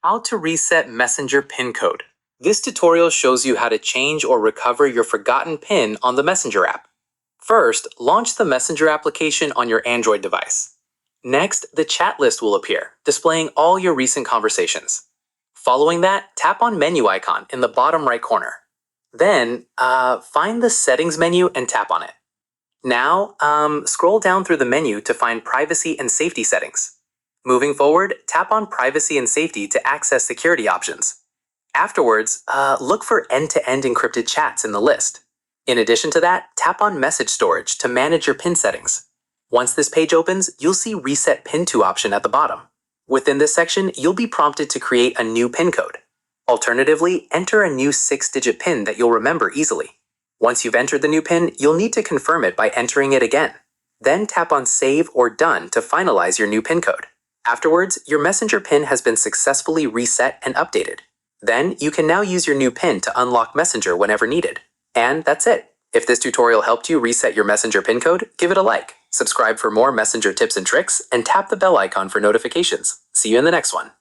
How to reset Messenger PIN code. This tutorial shows you how to change or recover your forgotten PIN on the Messenger app. First, launch the Messenger application on your Android device. Next, the chat list will appear, displaying all your recent conversations. Following that, tap on menu icon in the bottom right corner. Then, find the settings menu and tap on it. Now, scroll down through the menu to find privacy and safety settings. Moving forward, tap on privacy and safety to access security options. Afterwards, look for end-to-end encrypted chats in the list. In addition to that, tap on message storage to manage your PIN settings. Once this page opens, you'll see Reset PIN to option at the bottom. Within this section, you'll be prompted to create a new PIN code. Alternatively, enter a new 6-digit PIN that you'll remember easily. Once you've entered the new PIN, you'll need to confirm it by entering it again. Then tap on Save or Done to finalize your new PIN code. Afterwards, your Messenger PIN has been successfully reset and updated. Then, you can now use your new PIN to unlock Messenger whenever needed. And that's it. If this tutorial helped you reset your Messenger PIN code, give it a like. Subscribe for more Messenger tips and tricks, and tap the bell icon for notifications. See you in the next one.